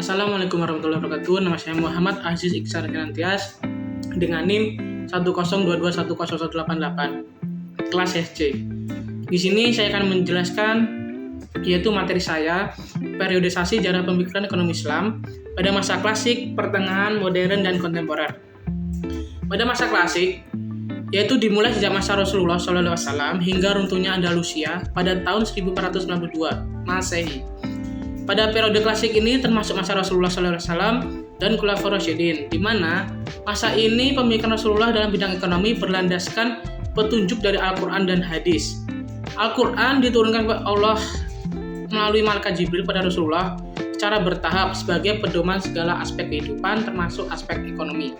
Assalamualaikum warahmatullahi wabarakatuh. Nama saya Muhammad Aziz Iksar Kinantias dengan NIM 102210188 kelas SC. Di sini saya akan menjelaskan yaitu materi saya periodisasi sejarah pemikiran ekonomi Islam pada masa klasik, pertengahan, modern, dan kontemporer. Pada masa klasik yaitu dimulai sejak masa Rasulullah SAW hingga runtuhnya Andalusia pada tahun 1492 Masehi. Pada periode klasik ini termasuk masa Rasulullah SAW dan Khulafaur Rasyidin, di mana masa ini pemikiran Rasulullah dalam bidang ekonomi berlandaskan petunjuk dari Al-Quran dan hadis. Al-Quran diturunkan kepada Allah melalui malaikat Jibril pada Rasulullah secara bertahap sebagai pedoman segala aspek kehidupan termasuk aspek ekonomi.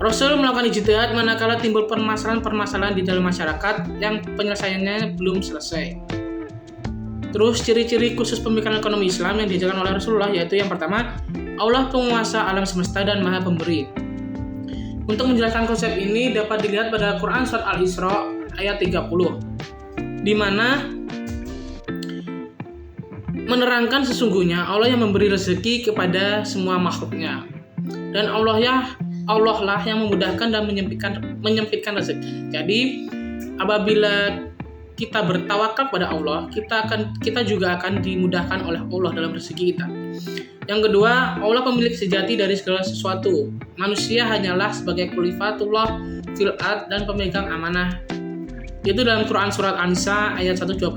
Rasul melakukan ijtihad manakala timbul permasalahan-permasalahan di dalam masyarakat yang penyelesaiannya belum selesai. Terus ciri-ciri khusus pemikiran ekonomi Islam yang diajarkan oleh Rasulullah yaitu yang pertama, Allah penguasa alam semesta dan maha pemberi. Untuk menjelaskan konsep ini dapat dilihat pada Quran surat Al-Isra ayat 30, di mana menerangkan sesungguhnya Allah yang memberi rezeki kepada semua makhluknya, dan Allah lah yang memudahkan dan menyempitkan rezeki. Jadi apabila kita bertawakal kepada Allah, kita juga akan dimudahkan oleh Allah dalam rezeki kita. Yang kedua, Allah pemilik sejati dari segala sesuatu. Manusia hanyalah sebagai khalifatullah fil ard dan pemegang amanah. Itu dalam Quran surat An-Nisa ayat 126.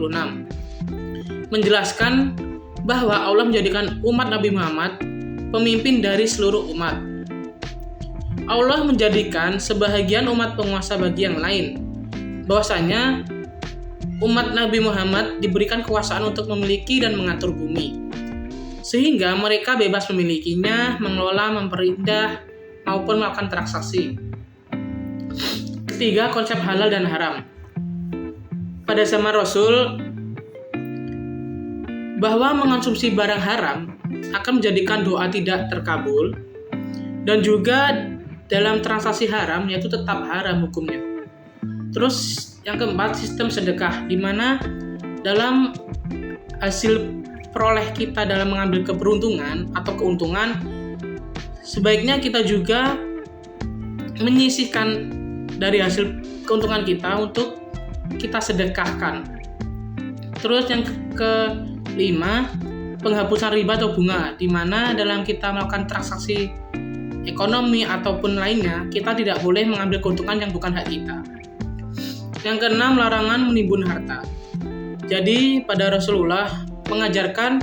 Menjelaskan bahwa Allah menjadikan umat Nabi Muhammad pemimpin dari seluruh umat. Allah menjadikan sebahagian umat penguasa bagi yang lain. Bahwasanya umat Nabi Muhammad diberikan kekuasaan untuk memiliki dan mengatur bumi, sehingga mereka bebas memilikinya, mengelola, memperindah, maupun melakukan transaksi. Ketiga, konsep halal dan haram. Pada zaman Rasul, bahwa mengonsumsi barang haram akan menjadikan doa tidak terkabul, dan juga dalam transaksi haram yaitu tetap haram hukumnya. Terus yang keempat, sistem sedekah, di mana dalam hasil peroleh kita dalam mengambil keberuntungan atau keuntungan, sebaiknya kita juga menyisihkan dari hasil keuntungan kita untuk kita sedekahkan. Terus yang kelima, penghapusan riba atau bunga, di mana dalam kita melakukan transaksi ekonomi ataupun lainnya, kita tidak boleh mengambil keuntungan yang bukan hak kita. Yang keenam, larangan menimbun harta. Jadi pada Rasulullah mengajarkan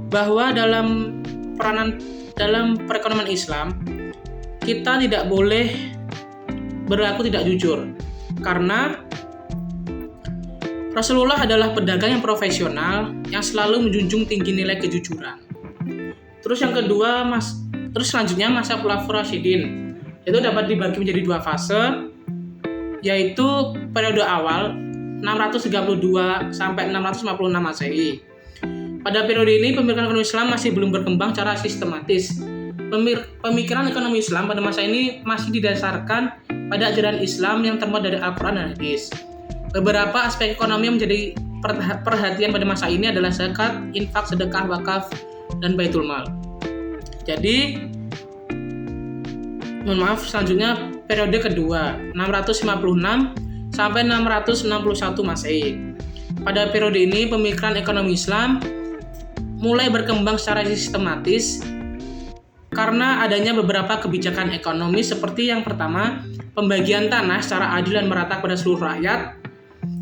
bahwa dalam perekonomian Islam kita tidak boleh berlaku tidak jujur, karena Rasulullah adalah pedagang yang profesional yang selalu menjunjung tinggi nilai kejujuran. Terus yang kedua, selanjutnya masa Khulafaur Rasyidin. Itu dapat dibagi menjadi dua fase, yaitu periode awal 632 sampai 656 Masehi. Pada periode ini pemikiran ekonomi Islam masih belum berkembang secara sistematis. Pemikiran ekonomi Islam pada masa ini masih didasarkan pada ajaran Islam yang termuat dari Al-Quran dan hadis. Beberapa aspek ekonomi yang menjadi perhatian pada masa ini adalah zakat, infak, sedekah, wakaf, dan baitul mal. Jadi, selanjutnya periode kedua 656 sampai 661 Masehi. Pada periode ini pemikiran ekonomi Islam mulai berkembang secara sistematis karena adanya beberapa kebijakan ekonomi seperti yang pertama, pembagian tanah secara adil dan merata pada seluruh rakyat.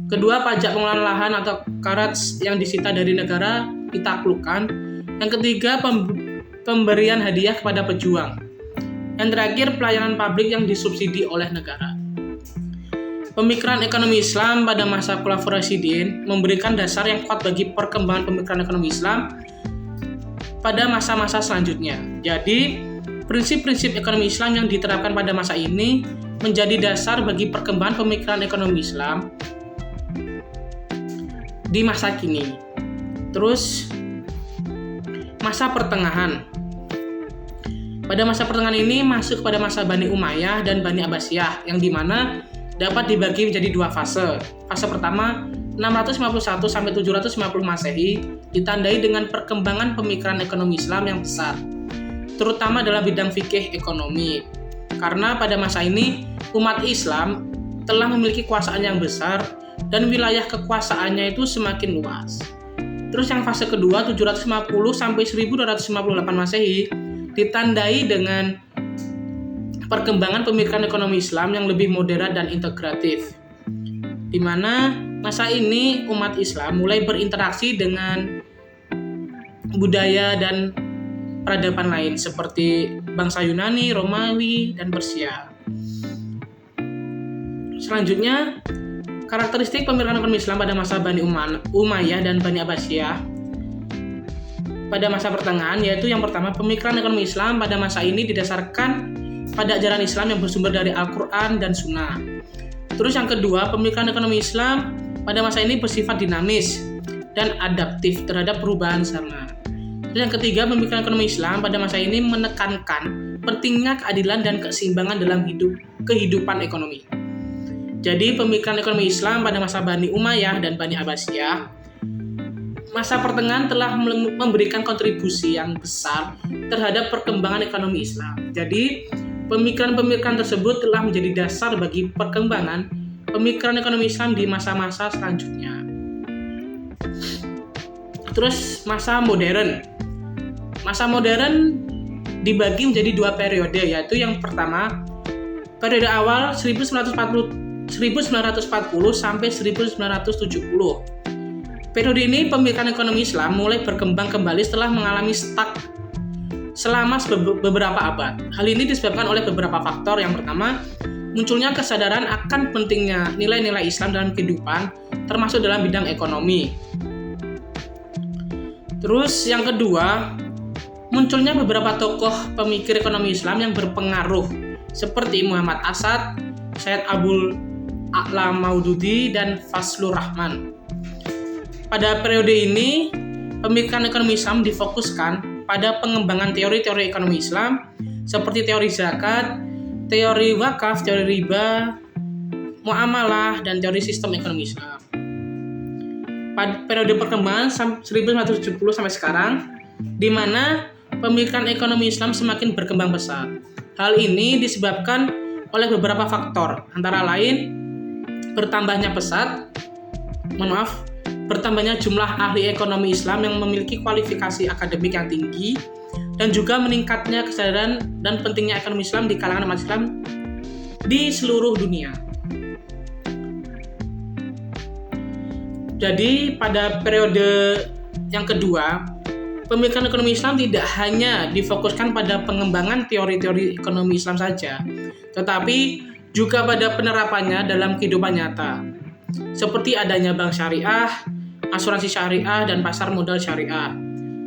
Kedua, pajak pengelolaan lahan atau kharaj yang disita dari negara ditaklukkan. Yang ketiga, pemberian hadiah kepada pejuang. Yang terakhir, pelayanan publik yang disubsidi oleh negara. Pemikiran ekonomi Islam pada masa Khulafaur Rasyidin memberikan dasar yang kuat bagi perkembangan pemikiran ekonomi Islam pada masa-masa selanjutnya. Jadi, prinsip-prinsip ekonomi Islam yang diterapkan pada masa ini menjadi dasar bagi perkembangan pemikiran ekonomi Islam di masa kini. Terus, masa pertengahan. Pada masa pertengahan ini masuk pada masa Bani Umayyah dan Bani Abbasiyah, yang dimana dapat dibagi menjadi dua fase. Fase pertama 651 sampai 750 Masehi ditandai dengan perkembangan pemikiran ekonomi Islam yang pesat, terutama dalam bidang fikih ekonomi. Karena pada masa ini umat Islam telah memiliki kekuasaan yang besar dan wilayah kekuasaannya itu semakin luas. Terus yang fase kedua 750 sampai 1258 Masehi ditandai dengan perkembangan pemikiran ekonomi Islam yang lebih moderat dan integratif, di mana masa ini umat Islam mulai berinteraksi dengan budaya dan peradaban lain seperti bangsa Yunani, Romawi, dan Persia. Selanjutnya, karakteristik pemikiran ekonomi Islam pada masa Bani Umayyah dan Bani Abbasiyah pada masa pertengahan, yaitu yang pertama, pemikiran ekonomi Islam pada masa ini didasarkan pada ajaran Islam yang bersumber dari Al-Quran dan Sunnah. Terus yang kedua, pemikiran ekonomi Islam pada masa ini bersifat dinamis dan adaptif terhadap perubahan zaman. Terus yang ketiga, pemikiran ekonomi Islam pada masa ini menekankan pentingnya keadilan dan keseimbangan dalam kehidupan ekonomi. Jadi pemikiran ekonomi Islam pada masa Bani Umayyah dan Bani Abbasiyah masa pertengahan telah memberikan kontribusi yang besar terhadap perkembangan ekonomi Islam. Jadi pemikiran-pemikiran tersebut telah menjadi dasar bagi perkembangan pemikiran ekonomi Islam di masa-masa selanjutnya. Terus masa modern. Masa modern dibagi menjadi dua periode, yaitu yang pertama periode awal 1940 sampai 1970. Periode ini pemikiran ekonomi Islam mulai berkembang kembali setelah mengalami stuck selama beberapa abad. Hal ini disebabkan oleh beberapa faktor. Yang pertama, munculnya kesadaran akan pentingnya nilai-nilai Islam dalam kehidupan, termasuk dalam bidang ekonomi. Terus yang kedua, munculnya beberapa tokoh pemikir ekonomi Islam yang berpengaruh seperti Muhammad Asad, Syed Abdul A'la Maududi, dan Fazlur Rahman. Pada periode ini, pemikiran ekonomi Islam difokuskan pada pengembangan teori-teori ekonomi Islam seperti teori zakat, teori wakaf, teori riba, muamalah, dan teori sistem ekonomi Islam. Pada periode perkembangan 1970 sampai sekarang, di mana pemikiran ekonomi Islam semakin berkembang pesat. Hal ini disebabkan oleh beberapa faktor, antara lain bertambahnya jumlah ahli ekonomi Islam yang memiliki kualifikasi akademik yang tinggi, dan juga meningkatnya kesadaran dan pentingnya ekonomi Islam di kalangan umat Islam di seluruh dunia. Jadi pada periode yang kedua, pemikiran ekonomi Islam tidak hanya difokuskan pada pengembangan teori-teori ekonomi Islam saja, tetapi juga pada penerapannya dalam kehidupan nyata, seperti adanya bank syariah, asuransi syariah, dan pasar modal syariah,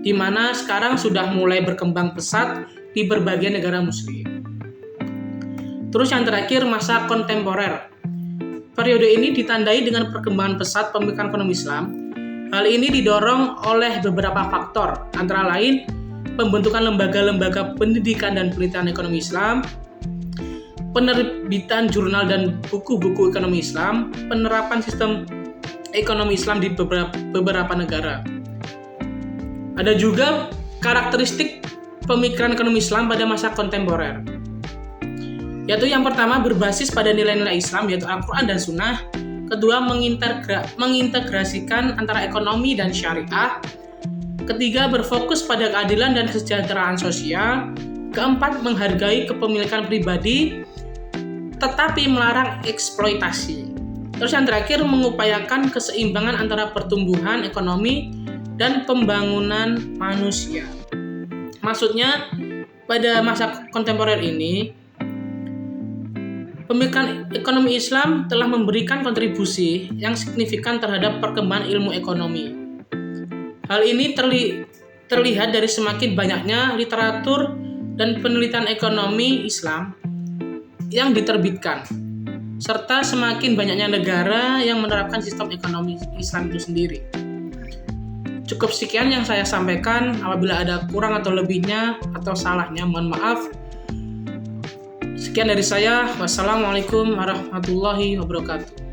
di mana sekarang sudah mulai berkembang pesat di berbagai negara muslim. Terus yang terakhir, masa kontemporer. Periode ini ditandai dengan perkembangan pesat pemikiran ekonomi Islam. Hal ini didorong oleh beberapa faktor, antara lain pembentukan lembaga-lembaga pendidikan dan penelitian ekonomi Islam, penerbitan jurnal dan buku-buku ekonomi Islam, penerapan sistem ekonomi Islam di beberapa negara. Ada juga karakteristik pemikiran ekonomi Islam pada masa kontemporer, yaitu yang pertama berbasis pada nilai-nilai Islam, yaitu Al-Quran dan Sunnah. Kedua, mengintegrasikan antara ekonomi dan syariah. Ketiga, berfokus pada keadilan dan kesejahteraan sosial. Keempat, menghargai kepemilikan pribadi tetapi melarang eksploitasi. Terus yang terakhir, mengupayakan keseimbangan antara pertumbuhan ekonomi dan pembangunan manusia. Maksudnya, pada masa kontemporer ini, pemikiran ekonomi Islam telah memberikan kontribusi yang signifikan terhadap perkembangan ilmu ekonomi. Hal ini terlihat dari semakin banyaknya literatur dan penelitian ekonomi Islam yang diterbitkan, serta semakin banyaknya negara yang menerapkan sistem ekonomi Islam itu sendiri. Cukup sekian yang saya sampaikan. Apabila ada kurang atau lebihnya atau salahnya, mohon maaf. Sekian dari saya. Wassalamualaikum warahmatullahi wabarakatuh.